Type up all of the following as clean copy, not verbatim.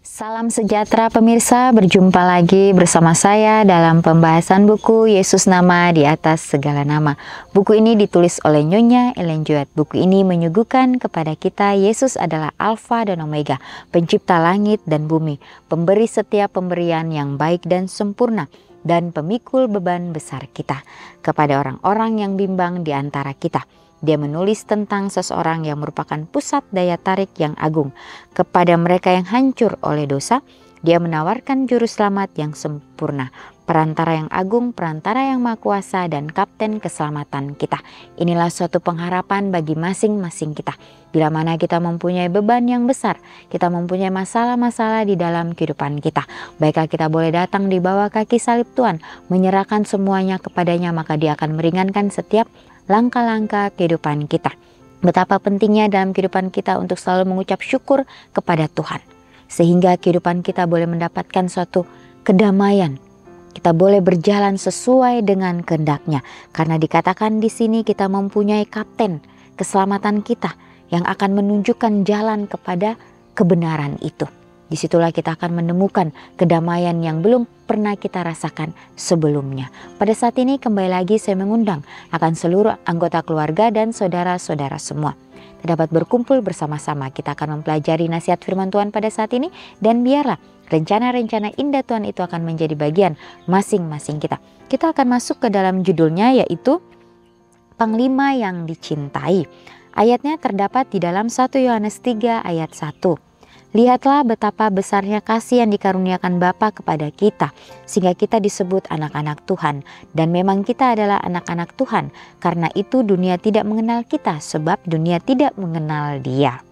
Salam sejahtera pemirsa, berjumpa lagi bersama saya dalam pembahasan buku Yesus Nama di Atas Segala Nama. Buku ini ditulis oleh Nyonya Ellen G. White. Buku ini menyuguhkan kepada kita Yesus adalah Alfa dan Omega, pencipta langit dan bumi, pemberi setiap pemberian yang baik dan sempurna, dan pemikul beban besar kita kepada orang-orang yang bimbang di antara kita. Dia menulis tentang seseorang yang merupakan pusat daya tarik yang agung. Kepada mereka yang hancur oleh dosa, dia menawarkan juru selamat yang sempurna, perantara yang agung, perantara yang maha kuasa, dan kapten keselamatan kita. Inilah suatu pengharapan bagi masing-masing kita. Bila mana kita mempunyai beban yang besar, kita mempunyai masalah-masalah di dalam kehidupan kita, baiklah kita boleh datang di bawah kaki salib Tuhan, menyerahkan semuanya kepadanya, maka dia akan meringankan setiap langkah-langkah kehidupan kita. Betapa pentingnya dalam kehidupan kita untuk selalu mengucap syukur kepada Tuhan, sehingga kehidupan kita boleh mendapatkan suatu kedamaian. Kita boleh berjalan sesuai dengan kehendak-Nya, karena dikatakan di sini kita mempunyai kapten keselamatan kita yang akan menunjukkan jalan kepada kebenaran itu. Disitulah kita akan menemukan kedamaian yang belum pernah kita rasakan sebelumnya. Pada saat ini kembali lagi saya mengundang akan seluruh anggota keluarga dan saudara-saudara semua. Dapat berkumpul bersama-sama, kita akan mempelajari nasihat firman Tuhan pada saat ini, dan biarlah rencana-rencana indah Tuhan itu akan menjadi bagian masing-masing kita. Kita akan masuk ke dalam judulnya, yaitu Panglima yang Dicintai. Ayatnya terdapat di dalam 1 Yohanes 3 ayat 1. Lihatlah betapa besarnya kasih yang dikaruniakan Bapa kepada kita, sehingga kita disebut anak-anak Tuhan. Dan memang kita adalah anak-anak Tuhan, karena itu dunia tidak mengenal kita, sebab dunia tidak mengenal Dia.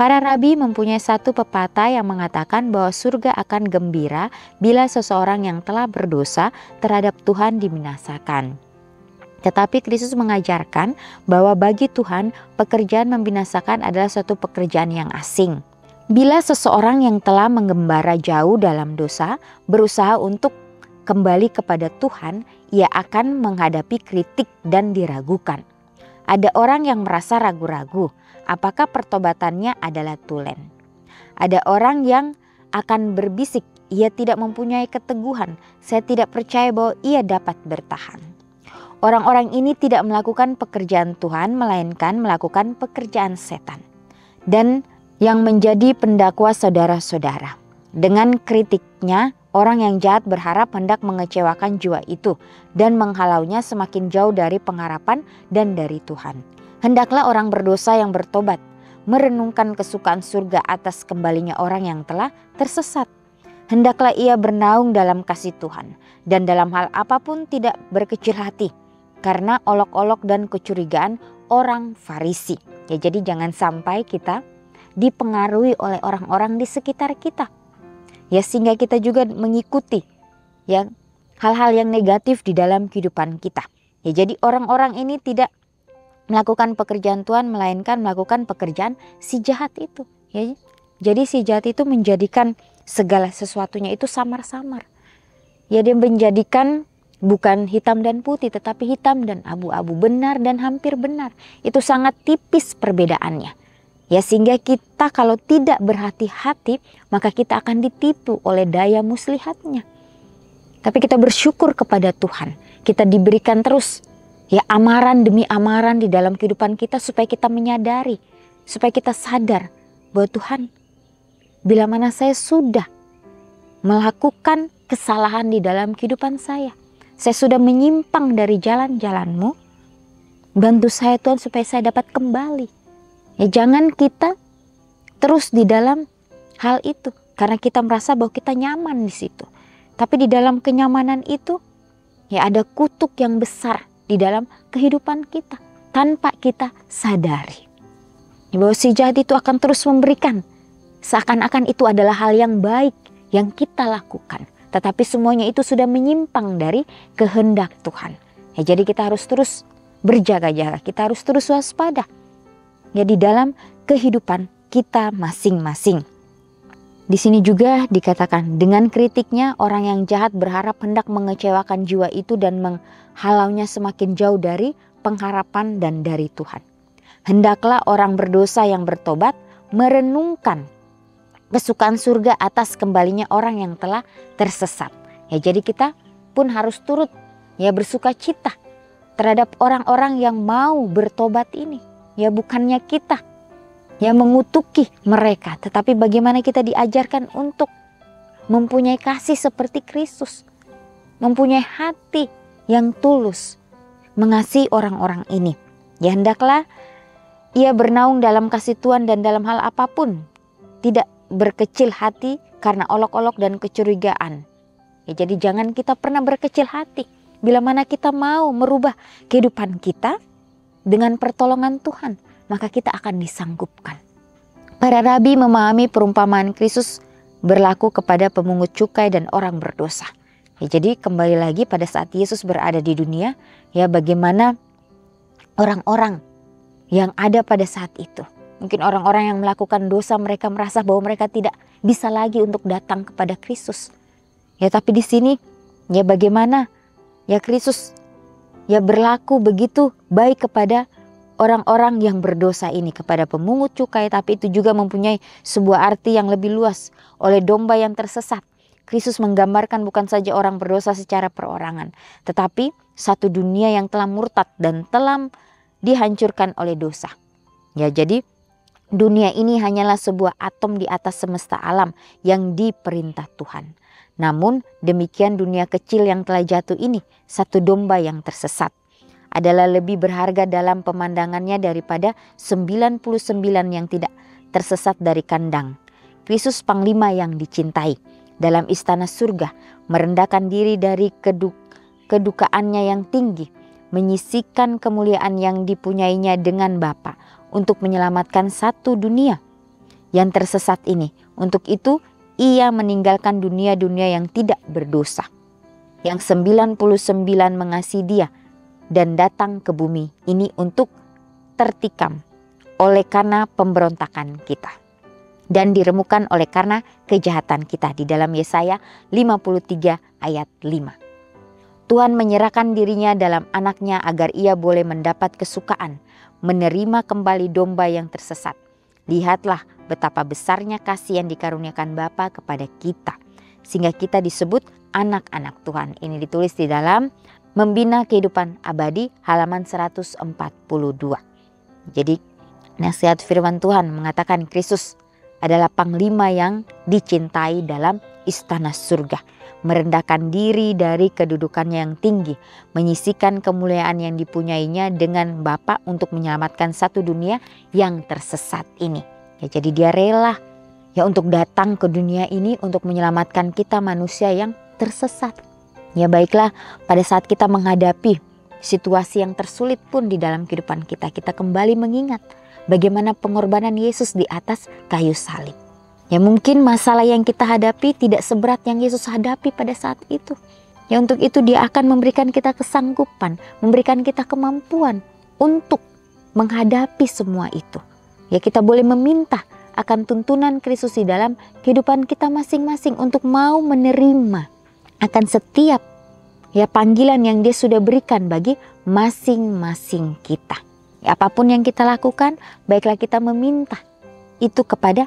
Para rabi mempunyai satu pepatah yang mengatakan bahwa surga akan gembira bila seseorang yang telah berdosa terhadap Tuhan dibinasakan. Tetapi Kristus mengajarkan bahwa bagi Tuhan pekerjaan membinasakan adalah suatu pekerjaan yang asing. Bila seseorang yang telah menggembara jauh dalam dosa berusaha untuk kembali kepada Tuhan, ia akan menghadapi kritik dan diragukan. Ada orang yang merasa ragu-ragu apakah pertobatannya adalah tulen. Ada orang yang akan berbisik, ia tidak mempunyai keteguhan, saya tidak percaya bahwa ia dapat bertahan. Orang-orang ini tidak melakukan pekerjaan Tuhan, melainkan melakukan pekerjaan setan. Dan yang menjadi pendakwa saudara-saudara. Dengan kritiknya, orang yang jahat berharap hendak mengecewakan jiwa itu dan menghalaunya semakin jauh dari pengharapan dan dari Tuhan. Hendaklah orang berdosa yang bertobat merenungkan kesukaan surga atas kembalinya orang yang telah tersesat. Hendaklah ia bernaung dalam kasih Tuhan dan dalam hal apapun tidak berkecil hati karena olok-olok dan kecurigaan orang Farisi. Ya, jadi jangan sampai kita dipengaruhi oleh orang-orang di sekitar kita, ya, sehingga kita juga mengikuti ya hal-hal yang negatif di dalam kehidupan kita. Ya, jadi orang-orang ini tidak melakukan pekerjaan Tuhan, melainkan melakukan pekerjaan si jahat itu. Ya, jadi si jahat itu menjadikan segala sesuatunya itu samar-samar. Ya, dia menjadikan bukan hitam dan putih, tetapi hitam dan abu-abu, benar dan hampir benar. Itu sangat tipis perbedaannya. Ya, sehingga kita kalau tidak berhati-hati, maka kita akan ditipu oleh daya muslihatnya. Tapi kita bersyukur kepada Tuhan. Kita diberikan terus ya amaran demi amaran di dalam kehidupan kita, supaya kita menyadari, supaya kita sadar bahwa Tuhan, bila mana saya sudah melakukan kesalahan di dalam kehidupan saya sudah menyimpang dari jalan-jalan-Mu, bantu saya Tuhan supaya saya dapat kembali. Ya, jangan kita terus di dalam hal itu karena kita merasa bahwa kita nyaman di situ. Tapi di dalam kenyamanan itu ya ada kutuk yang besar di dalam kehidupan kita tanpa kita sadari. Ya, bahwa si jahat itu akan terus memberikan seakan-akan itu adalah hal yang baik yang kita lakukan. Tetapi semuanya itu sudah menyimpang dari kehendak Tuhan. Ya, jadi kita harus terus berjaga-jaga, kita harus terus waspada. Ya, di dalam kehidupan kita masing-masing. Di sini juga dikatakan dengan kritiknya orang yang jahat berharap hendak mengecewakan jiwa itu dan menghalaunya semakin jauh dari pengharapan dan dari Tuhan. Hendaklah orang berdosa yang bertobat merenungkan kesukaan surga atas kembalinya orang yang telah tersesat. Ya, jadi kita pun harus turut ya bersuka cita terhadap orang-orang yang mau bertobat ini. Ya, bukannya kita ya mengutuki mereka, tetapi bagaimana kita diajarkan untuk mempunyai kasih seperti Kristus, mempunyai hati yang tulus mengasihi orang-orang ini. Ya, hendaklah ia bernaung dalam kasih Tuhan dan dalam hal apapun tidak berkecil hati karena olok-olok dan kecurigaan. Ya, jadi jangan kita pernah berkecil hati bila mana kita mau merubah kehidupan kita dengan pertolongan Tuhan, maka kita akan disanggupkan. Para rabi memahami perumpamaan Kristus berlaku kepada pemungut cukai dan orang berdosa. Ya, jadi kembali lagi pada saat Yesus berada di dunia, ya bagaimana orang-orang yang ada pada saat itu. Mungkin orang-orang yang melakukan dosa, mereka merasa bahwa mereka tidak bisa lagi untuk datang kepada Kristus. Ya, tapi di sini ya bagaimana ya Kristus ya berlaku begitu baik kepada orang-orang yang berdosa ini, kepada pemungut cukai, tapi itu juga mempunyai sebuah arti yang lebih luas. Oleh domba yang tersesat, Kristus menggambarkan bukan saja orang berdosa secara perorangan, tetapi satu dunia yang telah murtad dan telah dihancurkan oleh dosa. Ya, jadi dunia ini hanyalah sebuah atom di atas semesta alam yang diperintah Tuhan. Namun demikian dunia kecil yang telah jatuh ini, satu domba yang tersesat, adalah lebih berharga dalam pemandangannya daripada 99 yang tidak tersesat dari kandang. Kristus Panglima yang dicintai dalam istana surga merendahkan diri dari kedukaannya yang tinggi, menyisihkan kemuliaan yang dipunyainya dengan Bapa untuk menyelamatkan satu dunia yang tersesat ini. Untuk itu ia meninggalkan dunia-dunia yang tidak berdosa, yang 99 mengasihi dia, dan datang ke bumi ini untuk tertikam oleh karena pemberontakan kita dan diremukan oleh karena kejahatan kita. Di dalam Yesaya 53 ayat 5. Tuhan menyerahkan dirinya dalam anaknya agar ia boleh mendapat kesukaan menerima kembali domba yang tersesat. Lihatlah betapa besarnya kasih yang dikaruniakan Bapa kepada kita, sehingga kita disebut anak-anak Tuhan. Ini ditulis di dalam Membina Kehidupan Abadi halaman 142. Jadi nasihat firman Tuhan mengatakan Kristus adalah panglima yang dicintai dalam istana surga, merendahkan diri dari kedudukannya yang tinggi, menyisihkan kemuliaan yang dipunyainya dengan Bapa untuk menyelamatkan satu dunia yang tersesat ini. Ya, jadi dia rela ya untuk datang ke dunia ini untuk menyelamatkan kita manusia yang tersesat. Ya, baiklah, pada saat kita menghadapi situasi yang tersulit pun di dalam kehidupan kita, kita kembali mengingat bagaimana pengorbanan Yesus di atas kayu salib. Ya, mungkin masalah yang kita hadapi tidak seberat yang Yesus hadapi pada saat itu. Ya, untuk itu dia akan memberikan kita kesanggupan, memberikan kita kemampuan untuk menghadapi semua itu. Ya, kita boleh meminta akan tuntunan Kristus di dalam kehidupan kita masing-masing untuk mau menerima akan setiap ya panggilan yang dia sudah berikan bagi masing-masing kita. Ya, apapun yang kita lakukan, baiklah kita meminta itu kepada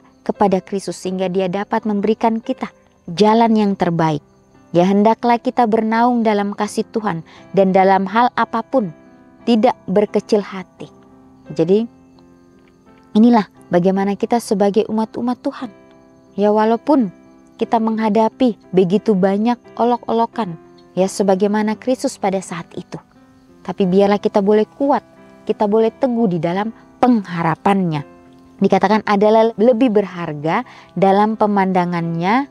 Kristus sehingga dia dapat memberikan kita jalan yang terbaik. Ya, hendaklah kita bernaung dalam kasih Tuhan dan dalam hal apapun tidak berkecil hati. Jadi inilah bagaimana kita sebagai umat-umat Tuhan. Ya, walaupun kita menghadapi begitu banyak olok-olokan, ya sebagaimana Kristus pada saat itu. Tapi biarlah kita boleh kuat, kita boleh teguh di dalam pengharapannya. Dikatakan adalah lebih berharga dalam pemandangannya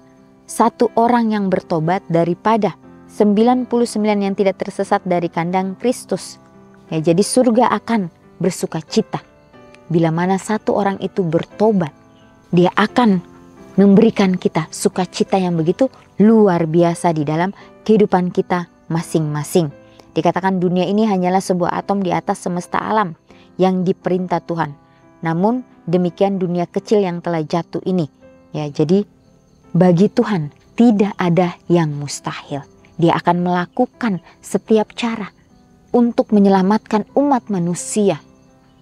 satu orang yang bertobat daripada 99 yang tidak tersesat dari kandang Kristus. Ya, jadi surga akan bersuka cita bila mana satu orang itu bertobat. Dia akan memberikan kita sukacita yang begitu luar biasa di dalam kehidupan kita masing-masing. Dikatakan dunia ini hanyalah sebuah atom di atas semesta alam yang diperintah Tuhan. Namun demikian dunia kecil yang telah jatuh ini. Ya, jadi bagi Tuhan tidak ada yang mustahil. Dia akan melakukan setiap cara untuk menyelamatkan umat manusia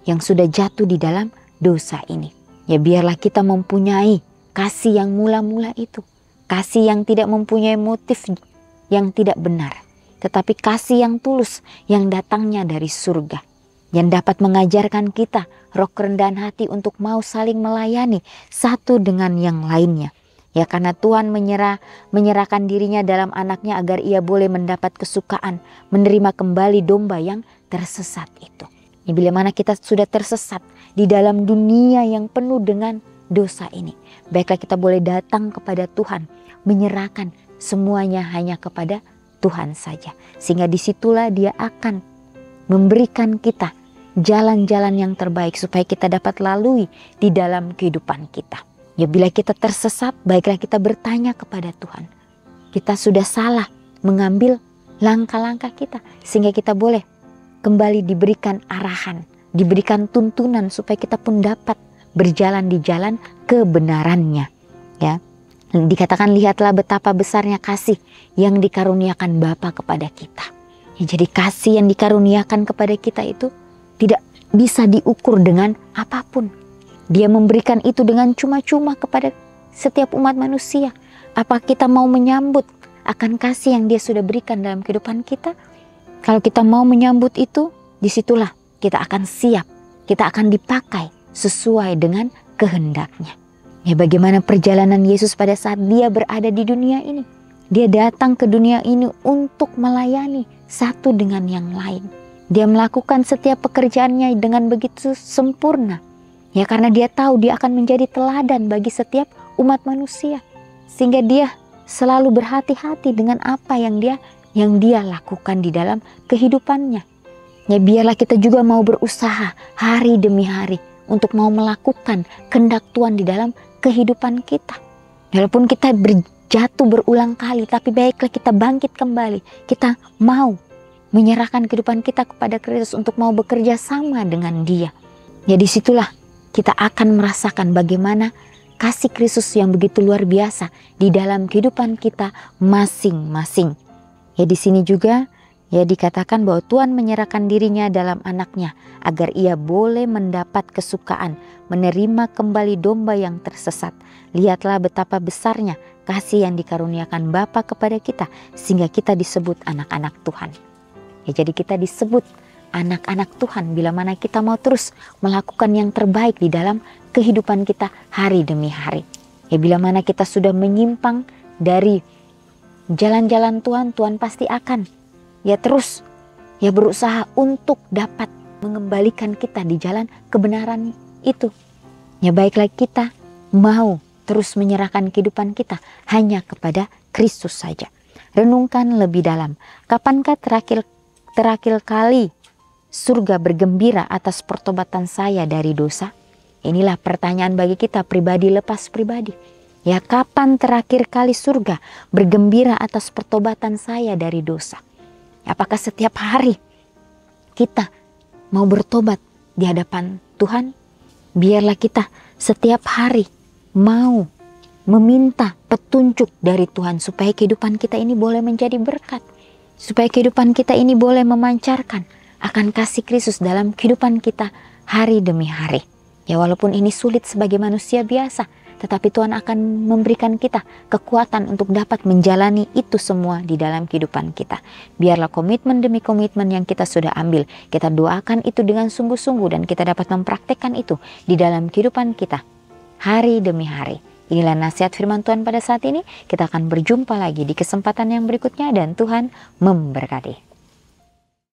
yang sudah jatuh di dalam dosa ini. Ya, biarlah kita mempunyai kasih yang mula-mula itu, kasih yang tidak mempunyai motif yang tidak benar, tetapi kasih yang tulus yang datangnya dari surga, yang dapat mengajarkan kita roh kerendahan hati untuk mau saling melayani satu dengan yang lainnya. Ya, karena Tuhan menyerahkan dirinya dalam anaknya agar ia boleh mendapat kesukaan, menerima kembali domba yang tersesat itu. Ya, bila mana kita sudah tersesat di dalam dunia yang penuh dengan dosa ini, baiklah kita boleh datang kepada Tuhan, menyerahkan semuanya hanya kepada Tuhan saja. Sehingga disitulah Dia akan memberikan kita jalan-jalan yang terbaik supaya kita dapat lalui di dalam kehidupan kita. Ya, bila kita tersesat, baiklah kita bertanya kepada Tuhan. Kita sudah salah mengambil langkah-langkah kita, sehingga kita boleh kembali diberikan arahan, diberikan tuntunan supaya kita pun dapat berjalan di jalan kebenarannya. Ya, dikatakan lihatlah betapa besarnya kasih yang dikaruniakan Bapa kepada kita. Ya, jadi kasih yang dikaruniakan kepada kita itu tidak bisa diukur dengan apapun. Dia memberikan itu dengan cuma-cuma kepada setiap umat manusia. Apa kita mau menyambut akan kasih yang Dia sudah berikan dalam kehidupan kita? Kalau kita mau menyambut itu, disitulah kita akan siap. Kita akan dipakai sesuai dengan kehendaknya. Ya, bagaimana perjalanan Yesus pada saat Dia berada di dunia ini? Dia datang ke dunia ini untuk melayani satu dengan yang lain. Dia melakukan setiap pekerjaannya dengan begitu sempurna. Ya, karena Dia tahu Dia akan menjadi teladan bagi setiap umat manusia. Sehingga Dia selalu berhati-hati dengan apa yang dia lakukan di dalam kehidupannya. Ya, biarlah kita juga mau berusaha hari demi hari untuk mau melakukan kehendak Tuhan di dalam kehidupan kita. Walaupun kita jatuh berulang kali, tapi baiklah kita bangkit kembali. Kita mau menyerahkan kehidupan kita kepada Kristus untuk mau bekerja sama dengan Dia. Ya, disitulah kita akan merasakan bagaimana kasih Kristus yang begitu luar biasa di dalam kehidupan kita masing-masing. Ya, di sini juga ya dikatakan bahwa Tuhan menyerahkan dirinya dalam anaknya agar ia boleh mendapat kesukaan, menerima kembali domba yang tersesat. Lihatlah betapa besarnya kasih yang dikaruniakan Bapa kepada kita sehingga kita disebut anak-anak Tuhan. Ya, jadi kita disebut anak-anak Tuhan bila mana kita mau terus melakukan yang terbaik di dalam kehidupan kita hari demi hari. Ya, bila mana kita sudah menyimpang dari jalan-jalan Tuhan, Tuhan pasti akan ya terus ya berusaha untuk dapat mengembalikan kita di jalan kebenaran itu. Ya, baiklah kita mau terus menyerahkan kehidupan kita hanya kepada Kristus saja. Renungkan lebih dalam, kapankah terakhir kali surga bergembira atas pertobatan saya dari dosa? Inilah pertanyaan bagi kita pribadi lepas pribadi. Ya, kapan terakhir kali surga bergembira atas pertobatan saya dari dosa? Apakah setiap hari kita mau bertobat di hadapan Tuhan? Biarlah kita setiap hari mau meminta petunjuk dari Tuhan supaya kehidupan kita ini boleh menjadi berkat. Supaya kehidupan kita ini boleh memancarkan akan kasih Kristus dalam kehidupan kita hari demi hari. Ya, walaupun ini sulit sebagai manusia biasa, tetapi Tuhan akan memberikan kita kekuatan untuk dapat menjalani itu semua di dalam kehidupan kita. Biarlah komitmen demi komitmen yang kita sudah ambil, kita doakan itu dengan sungguh-sungguh dan kita dapat mempraktekkan itu di dalam kehidupan kita hari demi hari. Inilah nasihat firman Tuhan pada saat ini. Kita akan berjumpa lagi di kesempatan yang berikutnya dan Tuhan memberkati.